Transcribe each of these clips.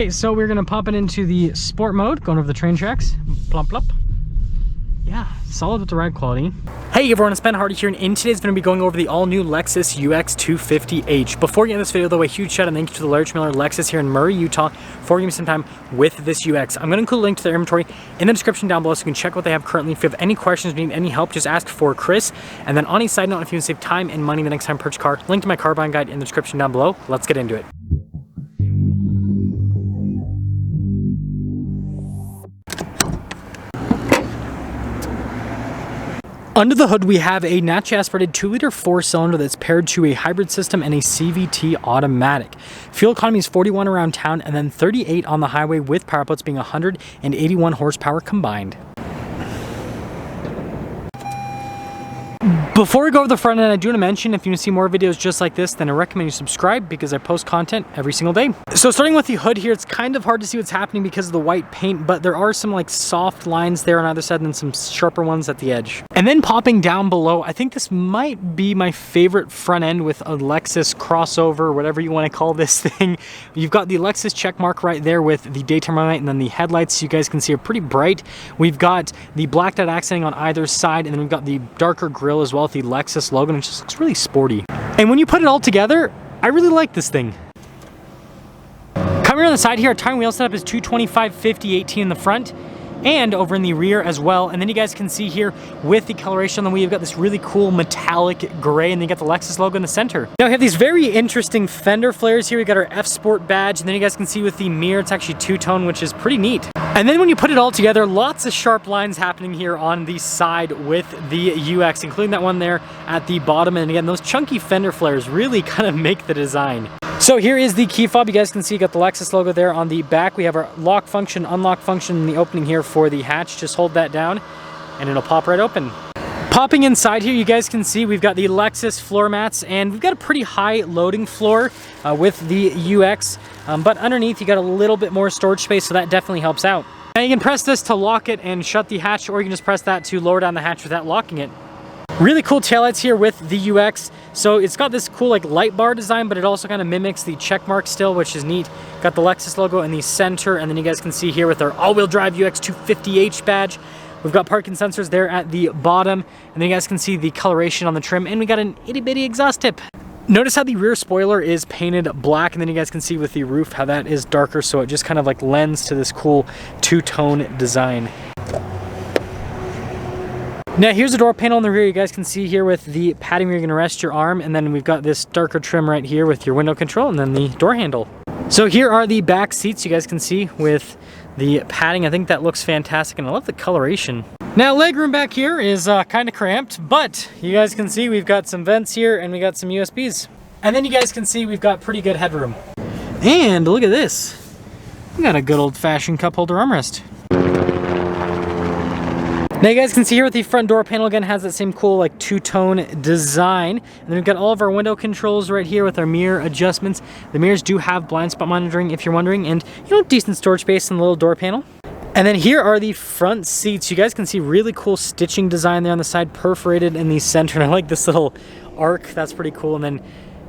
Okay, so we're gonna pop it into the sport mode, going over the train tracks. Plump, plump. Yeah, solid with the ride quality. Hey everyone, it's Ben Hardy here, and in today's video, we're going to be going over the all-new Lexus UX 250H. Before getting this video, though, a huge shout out and thank you to the Large Miller Lexus here in Murray, Utah, for giving me some time with this UX. I'm going to include a link to their inventory in the description down below, so you can check what they have currently. If you have any questions, need any help, just ask for Chris. And then on a side note, if you want to save time and money the next time you purchase a car, link to my car buying guide in the description down below. Let's get into it. Under the hood, we have a naturally aspirated 2-liter 4-cylinder that's paired to a hybrid system and a CVT automatic. Fuel economy is 41 around town and then 38 on the highway, with power outputs being 181 horsepower combined. Before we go over the front end, I do want to mention, if you want to see more videos just like this, then I recommend you subscribe because I post content every single day. So starting with the hood here, it's kind of hard to see what's happening because of the white paint, but there are some like soft lines there on either side and then some sharper ones at the edge. And then popping down below, I think this might be my favorite front end with a Lexus crossover, whatever you want to call this thing. You've got the Lexus check mark right there with the daytime light, and then the headlights, you guys can see, are pretty bright. We've got the blacked out accenting on either side, and then we've got the darker grille as well, the Lexus logo, and it just looks really sporty. And when you put it all together, I really like this thing. Coming around the side here, our tire wheel setup is 225/50/18 in the front and over in the rear as well. And then you guys can see here with the coloration on the wheel, you've got this really cool metallic gray, and then you got the Lexus logo in the center. Now we have these very interesting fender flares here. We got our F Sport badge, and then you guys can see with the mirror, it's actually two-tone, which is pretty neat. And then when you put it all together, lots of sharp lines happening here on the side with the UX, including that one there at the bottom. And again, those chunky fender flares really kind of make the design. So here is the key fob. You guys can see you got the Lexus logo there on the back. We have our lock function, unlock function in the opening here for the hatch. Just hold that down and it'll pop right open. Popping inside here, you guys can see we've got the Lexus floor mats, and we've got a pretty high loading floor with the UX, but underneath you got a little bit more storage space, so that definitely helps out. Now you can press this to lock it and shut the hatch, or you can just press that to lower down the hatch without locking it. Really cool taillights here with the UX. So it's got this cool like light bar design, but it also kind of mimics the check mark still, which is neat. Got the Lexus logo in the center, and then you guys can see here with our all-wheel drive UX 250H badge. We've got parking sensors there at the bottom, and then you guys can see the coloration on the trim, and we got an itty-bitty exhaust tip. Notice how the rear spoiler is painted black, and then you guys can see with the roof how that is darker, so it just kind of like lends to this cool two-tone design. Now here's the door panel in the rear. You guys can see here with the padding where you're gonna rest your arm, and then we've got this darker trim right here with your window control and then the door handle. So here are the back seats. You guys can see with the padding. I think that looks fantastic, and I love the coloration. Now legroom back here is kind of cramped, but you guys can see we've got some vents here and we got some USBs. And then you guys can see we've got pretty good headroom. And look at this. We got a good old-fashioned cup holder armrest. Now you guys can see here with the front door panel, again, has that same cool like two-tone design. And then we've got all of our window controls right here with our mirror adjustments. The mirrors do have blind spot monitoring if you're wondering, and you know, decent storage space in the little door panel. And then here are the front seats. You guys can see really cool stitching design there on the side, perforated in the center. And I like this little arc, that's pretty cool. And then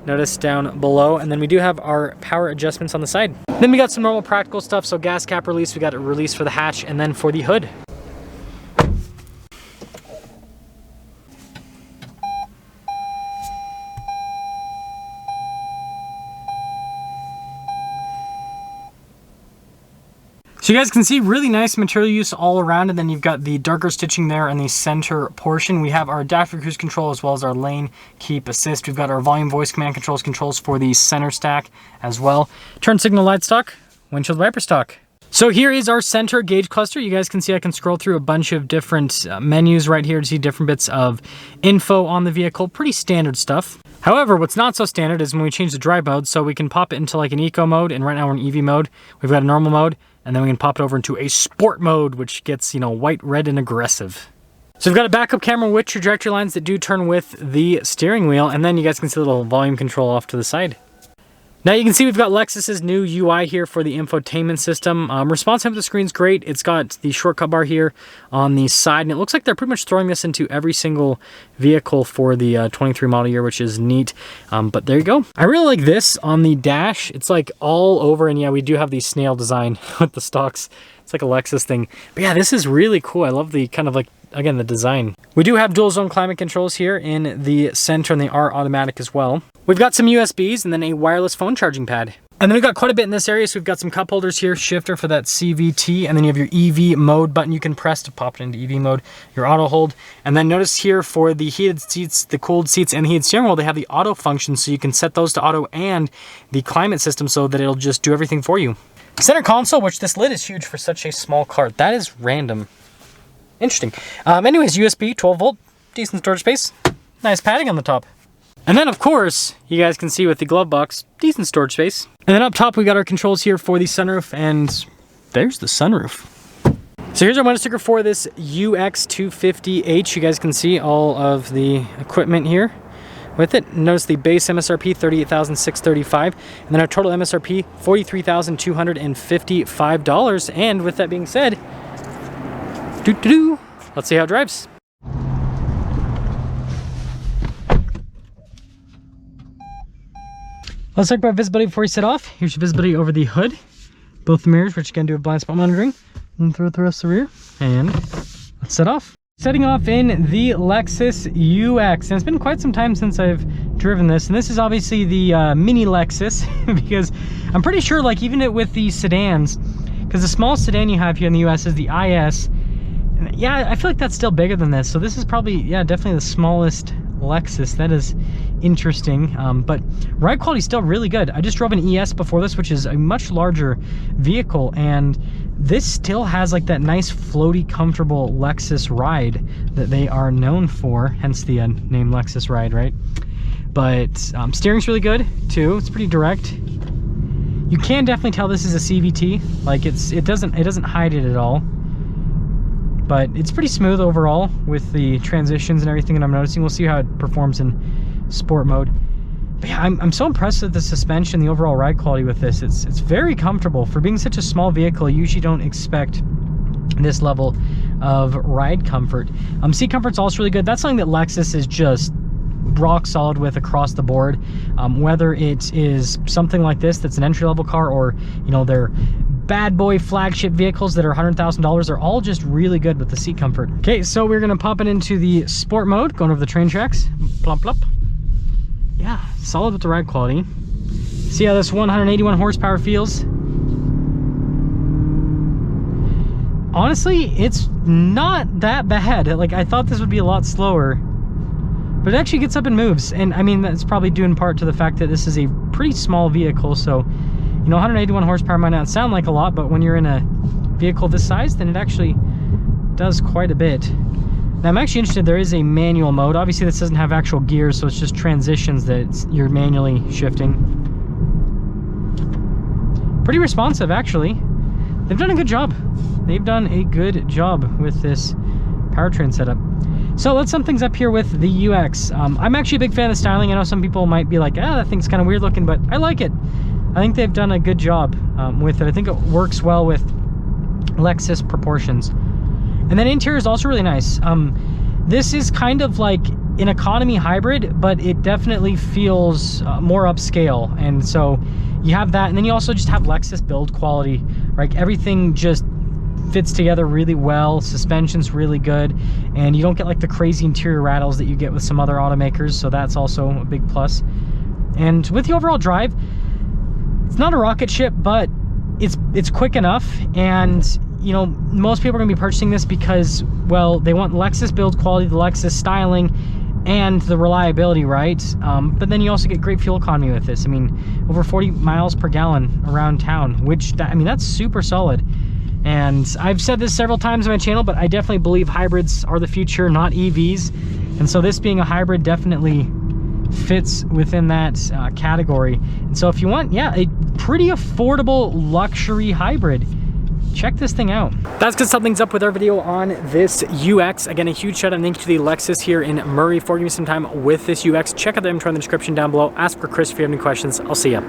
notice down below, and then we do have our power adjustments on the side. Then we got some normal practical stuff. So gas cap release, we got a release for the hatch, and then for the hood. So you guys can see really nice material use all around, and then you've got the darker stitching there in the center portion. We have our adaptive cruise control as well as our lane keep assist. We've got our volume voice command controls for the center stack as well. Turn signal light stock, windshield wiper stock. So here is our center gauge cluster. You guys can see I can scroll through a bunch of different menus right here to see different bits of info on the vehicle. Pretty standard stuff. However, what's not so standard is when we change the drive mode, so we can pop it into like an eco mode, and right now we're in EV mode. We've got a normal mode, and then we can pop it over into a sport mode, which gets, you know, white, red, and aggressive. So we've got a backup camera with trajectory lines that do turn with the steering wheel, and then you guys can see the little volume control off to the side. Now you can see we've got Lexus's new UI here for the infotainment system. Response time to the screen's great. It's got the shortcut bar here on the side, and it looks like they're pretty much throwing this into every single vehicle for the 23 model year, which is neat. But there you go. I really like this on the dash. It's like all over, and yeah, we do have the snail design with the stalks. It's like a Lexus thing. But yeah, this is really cool. I love the kind of like, again, the design. We do have dual zone climate controls here in the center, and they are automatic as well. We've got some USBs and then a wireless phone charging pad. And then we've got quite a bit in this area. So we've got some cup holders here, shifter for that CVT, and then you have your EV mode button you can press to pop it into EV mode, your auto hold. And then notice here for the heated seats, the cooled seats, and the heated steering wheel, they have the auto function, so you can set those to auto and the climate system so that it'll just do everything for you. Center console, which this lid is huge for such a small car. That is random. Interesting. Anyways, USB, 12 volt, decent storage space, nice padding on the top. And then, of course, you guys can see with the glove box, decent storage space. And then up top, we got our controls here for the sunroof, and there's the sunroof. So here's our window sticker for this UX 250H. You guys can see all of the equipment here with it. Notice the base MSRP, $38,635, and then our total MSRP, $43,255. And with that being said, let's see how it drives. Let's talk about visibility before we set off. Here's your visibility over the hood, both the mirrors, which you can do with blind spot monitoring, and through the rest of the rear. And let's set off. Setting off in the Lexus UX, and it's been quite some time since I've driven this, and this is obviously the mini Lexus, because I'm pretty sure, like, even with the sedans, because the smallest sedan you have here in the US is the IS, and yeah, I feel like that's still bigger than this, so this is probably, yeah, definitely the smallest Lexus. That is interesting, but ride quality is still really good. I just drove an ES before this, which is a much larger vehicle, and this still has like that nice floaty, comfortable Lexus ride that they are known for, hence the name Lexus Ride, right? But steering's really good too. It's pretty direct. You can definitely tell this is a CVT. Like it doesn't hide it at all. But it's pretty smooth overall with the transitions and everything that I'm noticing. We'll see how it performs in sport mode. But yeah, I'm so impressed with the suspension, the overall ride quality with this. It's very comfortable. For being such a small vehicle, you usually don't expect this level of ride comfort. Seat comfort's also really good. That's something that Lexus is just rock solid with across the board. Whether it is something like this that's an entry-level car, or you know, their bad boy flagship vehicles that are $100,000, are all just really good with the seat comfort. Okay, so we're gonna pop it into the sport mode, going over the train tracks. Plump plump. Yeah, solid with the ride quality. See how this 181 horsepower feels? Honestly, it's not that bad. Like, I thought this would be a lot slower, but it actually gets up and moves. And I mean, that's probably due in part to the fact that this is a pretty small vehicle, so you know, 181 horsepower might not sound like a lot, but when you're in a vehicle this size, then it actually does quite a bit. Now, I'm actually interested, there is a manual mode. Obviously, this doesn't have actual gears, so it's just transitions that you're manually shifting. Pretty responsive, actually. They've done a good job. They've done a good job with this powertrain setup. So let's sum things up here with the UX. I'm actually a big fan of the styling. I know some people might be like, ah, that thing's kind of weird looking, but I like it. I think they've done a good job with it. I think it works well with Lexus proportions. And then interior is also really nice. This is kind of like an economy hybrid, but it definitely feels more upscale. And so you have that, and then you also just have Lexus build quality, right? Everything just fits together really well. Suspension's really good, and you don't get like the crazy interior rattles that you get with some other automakers, so that's also a big plus. And with the overall drive, it's not a rocket ship, but it's quick enough. And you know, most people are gonna be purchasing this because, well, they want Lexus build quality, the Lexus styling, and the reliability, right? But then you also get great fuel economy with this. I mean, over 40 miles per gallon around town, which I mean, that's super solid. And I've said this several times on my channel, but I definitely believe hybrids are the future, not EVs. And so this being a hybrid definitely fits within that category. And so if you want, yeah, a pretty affordable luxury hybrid, check this thing out. That's gonna sum things up with our video on this UX. Again, a huge shout out and thank you to the Lexus here in Murray for giving me some time with this UX. Check out the info in the description down below. Ask for Chris if you have any questions. I'll see ya.